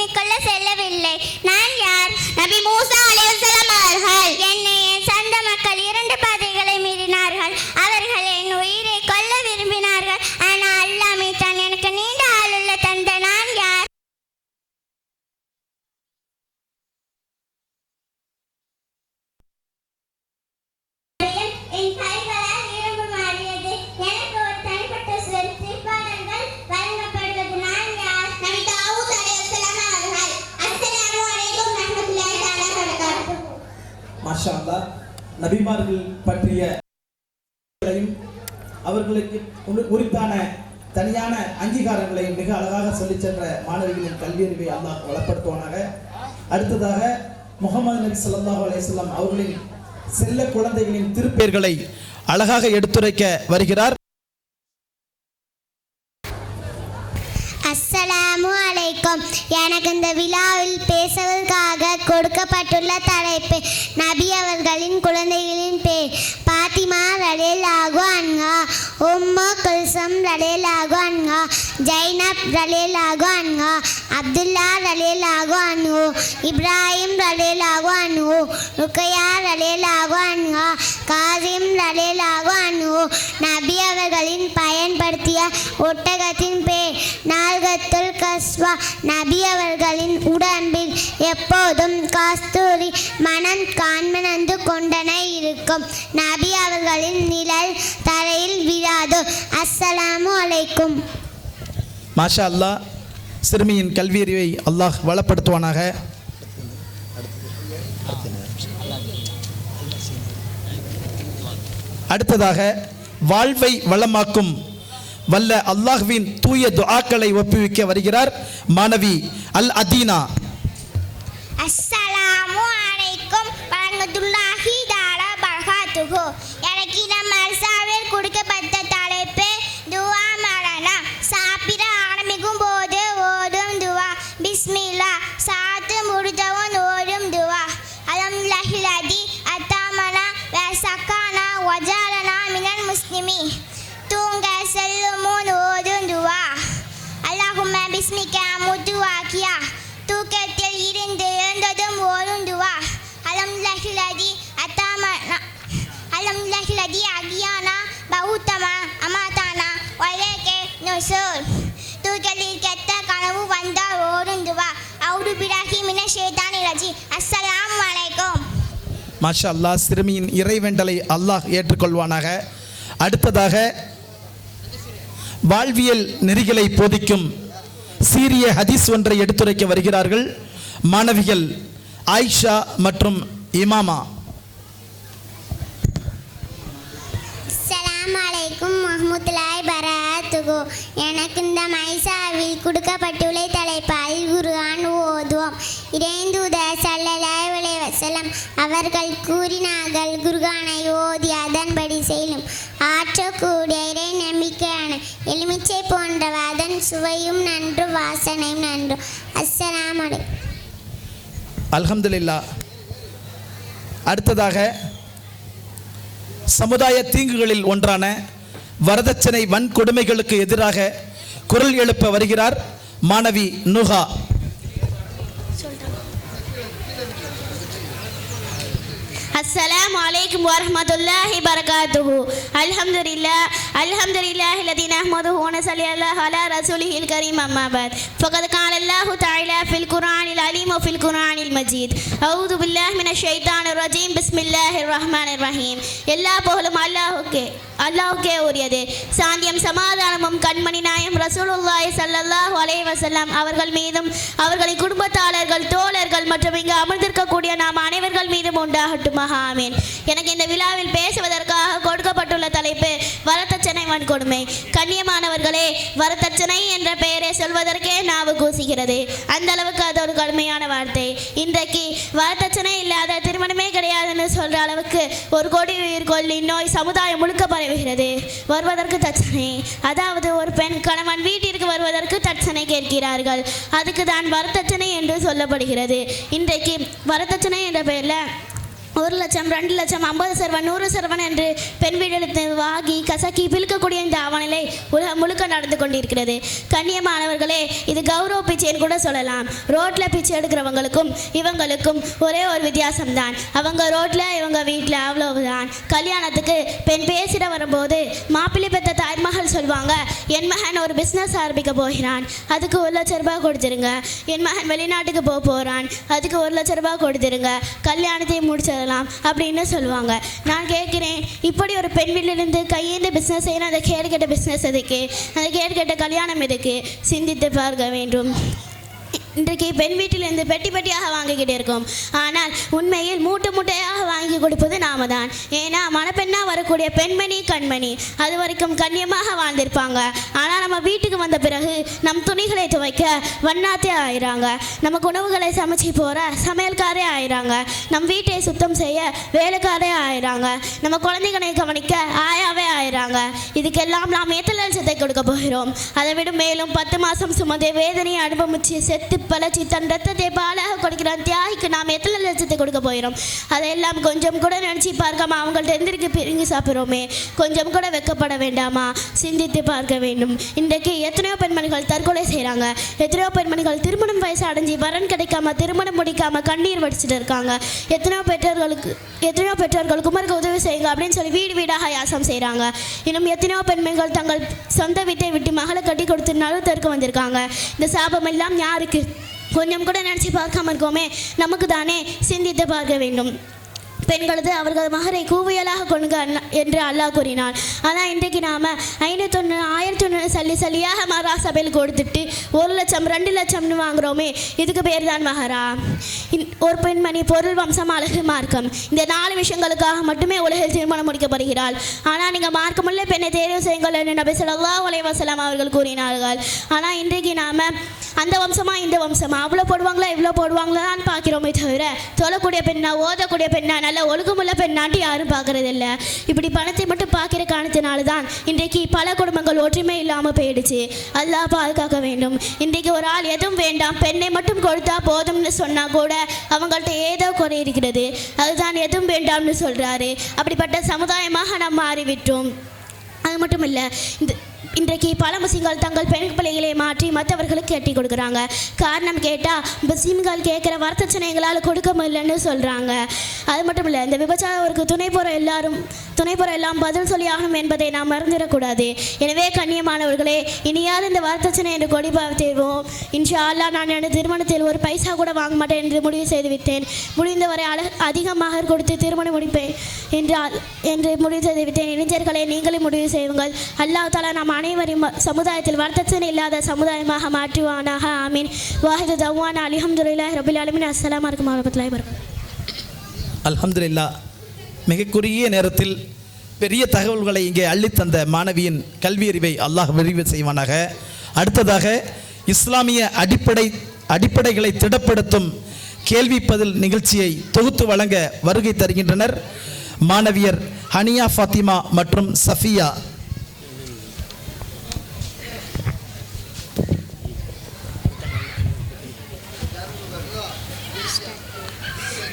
எண்ணிக்கொள்ள செல்லவில்லை. நான் யார்? நபி மூசா அலைஹிஸ்ஸலாம் அவர்கள். என்னை என் சொந்த மக்கள் 2 பாதைகளை மீறினார்கள். அவர்கள் என் உயிரை கொல்ல விரும்பினார்கள். ஆனால் அல்லாஹ் மீட்டான். எனக்கு நீண்ட ஆளுள்ள தந்த நான் யார்? என் கைகளால் இரும்பு மாறியது. எனக்கு ஒரு தனிப்பட்ட சிற்பாடல்கள் வழங்கப்படுவது. நான் யார்? நபி தாவூத் அலைஹிஸ்ஸலாம் அவர்கள். அஸ்ஸலாமு அலைக்கும் ரஹ்மத்துல்லாஹி தஆலா வபரகாத்துஹு. மாஷா அல்லாஹ். நபிமார்கள் பற்றிய அவர்களுக்கு உரித்தான தனியான அங்கீகாரங்களையும் மிக அழகாக சொல்லிச் சென்ற மாணவிகளின் கல்வியறிவை அல்லாஹ் வளப்படுத்துவானாக. அடுத்ததாக முஹம்மது நபி ஸல்லல்லாஹு அலைஹி வஸல்லம் அவர்களின் செல்ல குழந்தைகளின் திருப்பெயர்களை அழகாக எடுத்துரைக்க வருகிறார். அஸ்ஸலாமு அலைக்கும். எனக்கு இந்த விழாவில் பேசுவதற்காக கொடுக்கப்பட்டுள்ள தலைப்பு நபி அவர்களின் குழந்தைகளின் பேர். பாத்திமா ரலியல்லாஹு அன்ஹா, உம்மு குல்சம் ரலியல்லாஹு அன்ஹா, ஜைனப் ரலியல்லாஹு அன்ஹா, அப்துல்லா ரலியல்லாஹு அன்ஹு, இப்ராஹிம் ரலியல்லாஹு அன்ஹு, ருக்கையா ரலியல்லாஹு அன்ஹா, காசிம் ரலியல்லாஹு அன்ஹு. நபி அவர்களின் பயன்படுத்திய ஒட்டகத்தின் பேர் நால்கத்துல் கஸ்வா. நபி அவர்களின் உடம்பில் எப்போதும் கஸ்தூரி மனம் காண்மனந்து கொண்டன இருக்கும். நபி அவர்களின் நிழல் தரையில் விழாது. அஸ்ஸலாமு அலைக்கும். மாஷா அல்லாஹ். சிறுமியின் கல்வியறிவை அல்லாஹ் வளப்படுத்துவானாக. அடுத்ததாக வாழ்வை வளமாக்கும் வல்ல அல்லாஹ்வின் தூய துஆக்களை ஒப்புவிக்க வருகிறார் மாணவி அல் அதீனா. அஸ்ஸலாமு அலைக்கும் வரஹ்மத்துல்லாஹி தஆலா வபரகாத்துஹு. எனக்கு நம் அரசாவில் கொடுக்கப்பட்ட தலைப்பு துஆ மரணம். சாப்பிட ஆரம்பிக்கும் போது ஓதும் துஆ பிஸ்மில்லா. சாத்து முடித்தவன் ஓதும் துஆ அல்ஹம்துலில்லாஹி அத்தாமனா வ சக்கானா வஜாலனா மினல் முஸ்லிமீன். தூங்க செல்லும் முன் ஓதும் துஆ அல்லாஹும்ம பிஸ்மிக அமுது வாக்கியா. தூக்கத்தில் இருந்து எழுந்ததும் ஓதும் துஆ அல்ஹம்துலில்லாஹி அத்தாமனா அல்ஹம்துலில்லாஹி அகியானா பௌத்தமா அமாதானா வலைக்கே நுசூர். தூக்கத்தில் கெட்ட கனவு வந்தால் ஓதும் துஆ அவுது பில்லாஹி மினஷ் ஷைத்தானிர் ரஜீம். அஸ்ஸலாமு அலைக்கும். மாஷா அல்லாஹ். சிறுமியின் இறைவேண்டலை அல்லாஹ் ஏற்றுக்கொள்வானாக. அடுத்ததாக வாழ்வியல் நெறிகளை போதிக்கும் சீரிய ஹதீஸ் ஒன்றை எடுத்துரைக்க வருகிறார்கள் மாணவிகள் ஆயிஷா மற்றும் இமாமா. அஸ்ஸலாமு அலைக்கும் வரஹ்மத்துல்லாஹி வபரகாத்துஹு. எனக்கு இந்த மைசாவில் கொடுக்கப்பட்டுள்ள தலைப்பு அல் குர்ஆன் ஓதுவோம். இறைந்தூதர் ஸல்லல்லாஹு அலைஹி வஸல்லம் அவர்கள் கூறினார்கள், குர்ஆனை ஓதி அதன்படி செய்யும் ஆற்றக்கூடிய இறை நம்பிக்கையான எலுமிச்சை போன்றவ. அதன் சுவையும் நன்று, வாசனையும் நன்று. அஸ்ஸலாமு அலைக்கும். அல்ஹம்துலில்லாஹ். அடுத்ததாக சமுதாய தீங்குகளில் ஒன்றான வரதட்சணை வன்கொடுமைகளுக்கு எதிராக குரல் எழுப்ப வருகிறார் மாணவி நுஹா. السلام عليكم ورحمة الله وبركاته. الحمد لله الذي نحمده ونصلي على رسوله الكريم. أما بعد فقد قال الله تعالى في القرآن العليم وفي القرآن المجيد. أعوذ بالله من الشيطان الرجيم. بسم الله الرحمن الرحيم. எல்லா புகழும் அல்லாஹ்வுக்கே உரியது. சாந்தியம் சமாதானமும் கண்மணி நாயம் ரசூலுல்லாஹி ஸல்லல்லாஹு அலைஹி வஸல்லம் அவர்கள் மீதும் அவர்களின் குடும்பத்தாளர்கள், தோழர்கள் மற்றும் இங்கு அமர்ந்திருக்கக்கூடிய நாம் அனைவர்கள் மீதும் உண்டாகட்டும். ஆமீன். எனக்கு இந்த விழாவில் பேசுவதற்காக கொடுக்கப்பட்டுள்ள தலைப்பு வரதட்சணை வன்கொடுமை. கண்ணியமானவர்களே, வரதட்சணை என்ற பெயரை சொல்வதற்கே நாவு கூசுகிறது. அந்த அளவுக்கு அது ஒரு கடுமையான வார்த்தை. இன்றைக்கு வரதட்சணை இல்லாத திருமணமே கிடையாதுன்னு சொல்ற அளவுக்கு ஒரு கோடி உயிர்கொல்லி நோய் சமுதாயம் முழுக்க பரவுகிறது. வருவதற்கு தட்சணை, அதாவது ஒரு பெண் கணவன் வீட்டிற்கு வருவதற்கு தட்சணை கேட்கிறார்கள். அதுக்கு தான் வரதட்சணை என்று சொல்லப்படுகிறது. இன்றைக்கு வரதட்சணை என்ற பெயரில் 1 லட்சம் 2 லட்சம் 50 சரவன் 100 சரவன் என்று பெண் வீடெடுத்து வாங்கி கசக்கி பிழுக்கக்கூடிய இந்த அவநிலை உலகம் முழுக்க நடந்து கொண்டிருக்கிறது. கண்ணியமானவர்களே, இது கௌரவ பிச்சைன்னு கூட சொல்லலாம். ரோட்டில் பிச்சை எடுக்கிறவங்களுக்கும் இவங்களுக்கும் ஒரே ஒரு வித்தியாசம்தான். அவங்க ரோட்டில் இவங்க வீட்டில், அவ்வளவுதான். கல்யாணத்துக்கு பெண் பேசிட வரும்போது மாப்பிள்ளை பெற்ற தாய்மகள் சொல்லுவாங்க, என் மகன் ஒரு பிஸ்னஸ் ஆரம்பிக்க போகிறான், அதுக்கு 1 லட்சம் ரூபாய் கொடுத்துருங்க. என் மகன் வெளிநாட்டுக்கு போகிறான், அதுக்கு 1 லட்சம் ரூபாய் கொடுத்துருங்க. கல்யாணத்தையும் முடிச்சிடலாம் அப்படின்னு சொல்லுவாங்க. நான் கேட்குறேன், இப்படி ஒரு பெண் வீட்டிலிருந்து கையேந்து பிஸ்னஸ் செய்யணும், அந்த கேடு கெட்ட பிஸ்னஸ் எதுக்கு, அந்த கேடு கெட்ட கல்யாணம் எதுக்கு? சிந்தித்து பார்க்க வேண்டும். இன்றைக்கு பெண் வீட்டிலிருந்து பெட்டி பெட்டியாக வாங்கிக்கிட்டே இருக்கோம். ஆனால் உண்மையில் மூட்டை மூட்டையாக வாங்கி கொடுப்பது நாம தான். ஏன்னா மணப்பெண்ணாக வரக்கூடிய பெண்மணி கண்மணி அது வரைக்கும் கண்ணியமாக வாழ்ந்திருப்பாங்க. ஆனால் நம்ம வீட்டுக்கு வந்த பிறகு நம் துணிகளை துவைக்க வண்ணாத்தே ஆயிறாங்க, நமக்கு உணவுகளை சமைச்சு போகிற சமையல்காரே ஆயிறாங்க, நம் வீட்டை சுத்தம் செய்ய வேலைக்காரே ஆயிறாங்க, நம்ம குழந்தைகளை கவனிக்க ஆயாவே ஆயிறாங்க. இதுக்கெல்லாம் நாம் எத்தனை லட்சத்தை கொடுக்க போகிறோம்? அதை விட மேலும் 10 மாதம் சுமந்து வேதனையை அனுபவிச்சு செத்து பழச்சி தன் ரத்தத்தை பாலாக கொடுக்கிற தியாகிக்கு நாம் எத்தனை லட்சத்தை கொடுக்க போகிறோம்? அதையெல்லாம் கொஞ்சம் கூட நினச்சி பார்க்காம அவங்கள்ட்ட எந்திரிக்கு பிரிங்கி சாப்பிட்றோமே, கொஞ்சம் கூட வெக்கப்பட வேண்டாமா? சிந்தித்து பார்க்க வேண்டும். இன்றைக்கு எத்தனையோ பெண்மணிகள் தற்கொலை செய்கிறாங்க, எத்தனையோ பெண்மணிகள் திருமணம் வயசு அடைஞ்சி வரன் கிடைக்காம திருமணம் முடிக்காம கண்ணீர் வடிச்சிட்டு இருக்காங்க. எத்தனையோ பெற்றோர்கள் குமருக்கு உதவி செய்யுங்க அப்படின்னு சொல்லி வீடு வீடாக யாசம் செய்கிறாங்க. இன்னும் எத்தனையோ பெண்மணிகள் தங்கள் சொந்த வீட்டை விட்டு மகளை கட்டி கொடுத்து நடுத்தருக்கு வந்திருக்காங்க. இந்த சாபம் எல்லாம் யாருக்கு? கொஞ்சம் கூட நினச்சி பார்க்காம இருக்கோமே, நமக்கு தானே. சிந்தித்து பார்க்க வேண்டும். பெண்களது அவர்கள் மகரை கூவியலாக கொள்ளுங்க என்று அல்லாஹ் கூறினார். ஆனால் இன்றைக்கு நாம் 1001 சல்லியாக மகரா சபையில் கொடுத்துட்டு 1 லட்சம் 2 லட்சம்னு வாங்குகிறோமே, இதுக்கு பேர் தான் மகரா. ஒரு பெண்மணி பொருள் வம்சம் அழகு மார்க்கம் இந்த 4 விஷயங்களுக்காக மட்டுமே உலகில் திருமணம் முடிக்கப்படுகிறாள். ஆனால் நீங்கள் மார்க்கமுள்ள பெண்ணை தேர்வு செய்யுங்கள் என்று நபி ஸல்லல்லாஹு அலைஹி வஸல்லம் அவர்கள் கூறினார்கள். ஆனால் இன்றைக்கு நாம் அந்த வம்சமா இந்த வம்சமா அவ்வளோ போடுவாங்களா இவ்வளோ போடுவாங்களான்னு பார்க்குறோமே தவிர தொழக்கூடிய பெண்ணா ஓதக்கூடிய பெண்ணா நல்ல ஒழுக்கமுள்ள பெண்ணாண்டி யாரும் பார்க்கறதில்ல. இப்படி பணத்தை மட்டும் பார்க்கிற காரணத்தினால தான் இன்றைக்கு பல குடும்பங்கள் ஒற்றுமை இல்லாமல் போயிடுச்சு. அல்லாஹ் பாதுகாக்க வேண்டும். இன்றைக்கு ஒரு ஆள் எதுவும் வேண்டாம், பெண்ணை மட்டும் கொடுத்தா போதும்னு சொன்னால் கூட அவங்கள்ட்ட ஏதோ குறை இருக்கிறது, அதுதான் எதுவும் வேண்டாம்னு சொல்கிறாரு. அப்படிப்பட்ட சமுதாயமாக நாம் மாறிவிட்டோம். அது மட்டும் இல்லை, இன்றைக்கு பல முஸ்லிம்கள் தங்கள் பெண் பிள்ளைகளை மாற்றி மற்றவர்களுக்கு கட்டி கொடுக்குறாங்க. காரணம் கேட்டால் முஸ்லிம்கள் கேட்குற வரதட்சணைகளால் கொடுக்க முடியலன்னு சொல்கிறாங்க. அது மட்டும் இல்லை, இந்த விபச்சாரருக்கு துணை போகிற எல்லாம் பதில் சொல்லி ஆகணும் என்பதை நாம் மறந்துடக்கூடாது. எனவே கண்ணியமானவர்களே, இனியாவது இந்த வரதட்சணை என்று கொடி பார்த்திருவோம். இன்ஷா அல்லாஹ் நான் எனது திருமணத்தில் ஒரு பைசா கூட வாங்க மாட்டேன் என்று முடிவு செய்து விட்டேன். முடிந்தவரை அதிகமாக கொடுத்து திருமணம் முடிப்பேன் என்று முடிவு செய்து விட்டேன். இளைஞர்களை நீங்களே முடிவு செய்யுங்கள். அல்லாஹ் தஆலா நாம் அனைவரையும் சமுதாயத்தில் வரதட்சணை இல்லாத சமுதாயமாக மாற்றுவானாக. ஆமீன். வாஹிது தவானா அல்ஹம்துலில்லாஹி ரப்பில் ஆலமீன். அஸ்ஸலாமு அலைக்கும் வரஹ்மத்துல்லாஹி வபரகாத்துஹு. அல்ஹம்துலில்லாஹ். மிக குறுகிய நேரத்தில் பெரிய தகவல்களை இங்கே அள்ளித்தந்த மாணவியின் கல்வியறிவை அல்லாஹ் விரிவு செய்வானாக. அடுத்ததாக இஸ்லாமிய அடிப்படைகளை திடப்படுத்தும் கேள்வி பதில் நிகழ்ச்சியை தொகுத்து வழங்க வருகை தருகின்றனர் மாணவியர் ஹனியா ஃபாத்திமா மற்றும் சஃபியா.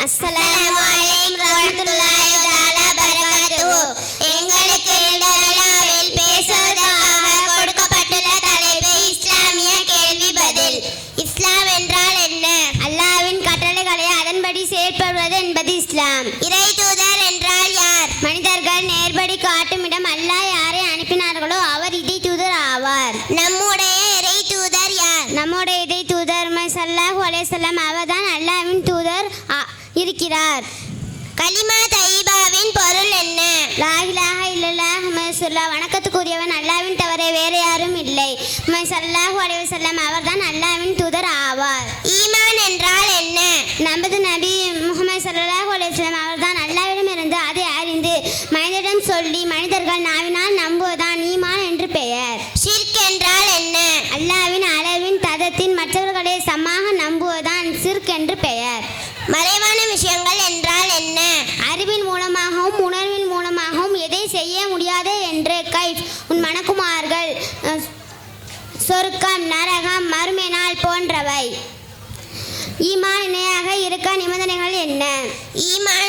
அஸ்ஸலாமு அலைக்கும் வரஹ்மத்துல்லாஹி தஆலா பரகாத்துஹு. எங்களுக்கு இந்த விழாவில் பேசுவதற்காக கொடுக்கப்பட்டுள்ள தலைப்பு இஸ்லாமிய கேள்வி பதில். இஸ்லாம் என்றால் என்ன? அல்லாஹ்வின் கட்டளைகளை அதன்படி செயல்படுவது என்பது இஸ்லாம். இறை தூதர் என்றால் யார்? மனிதர்கள் நேர்படி காட்டும் இடம் அல்லாஹ் யாரை அனுப்பினார்களோ அவர் இறை தூதர் ஆவார். நம்முடைய இறை தூதர் யார்? நம்முடைய இறை தூதர் ஸல்லல்லாஹு அலைஹி வஸல்லம் அவர்தான் அல்லாஹ்வின் தூதர் இருக்கிறார். கலிமா தையிபாவின் பொருள் என்ன? லா இலாஹ இல்லல்லாஹ் முஹம்மது ரசூலுல்லாஹ். வணக்கத்துக்குரியவன் அல்லாஹ்வின் தவிர வேறு யாரும் இல்லை. முஹம்மது ஸல்லல்லாஹு அலைஹி வஸல்லம் அவர்தான் அல்லாஹ்வின் தூதர் ஆவார். ஈமான் என்றால் என்ன? நமது நபி முஹம்மது ஸல்லல்லாஹு அலைஹி வஸல்லம் அவர்தான் அல்லாஹ்விடமிருந்து அதை அறிந்து மனிதரிடம் சொல்லி மனிதர்கள் நாவினால் நம்புவதுதான் ஈமான் என்று பெயர். ஷிர்க் என்றால் என்ன? அல்லாஹ்வின் அளவின் ததத்தின் மற்றவர்களை சமமாக நம்புவதுதான் ஷிர்க் என்று பெயர். மறைவான விஷயங்கள் என்றால் என்ன? அறிவின் மூலமாகவும் உணர்வின் மூலமாகவும் எதை செய்ய முடியாது என்று கைஃப் உன் மணக்குமார்கள் சொர்க்கம் நரகம் மறுமை நாள் போன்றவை. ஈமான் இணையாக இருக்க நிபந்தனைகள் என்ன? ஈமான்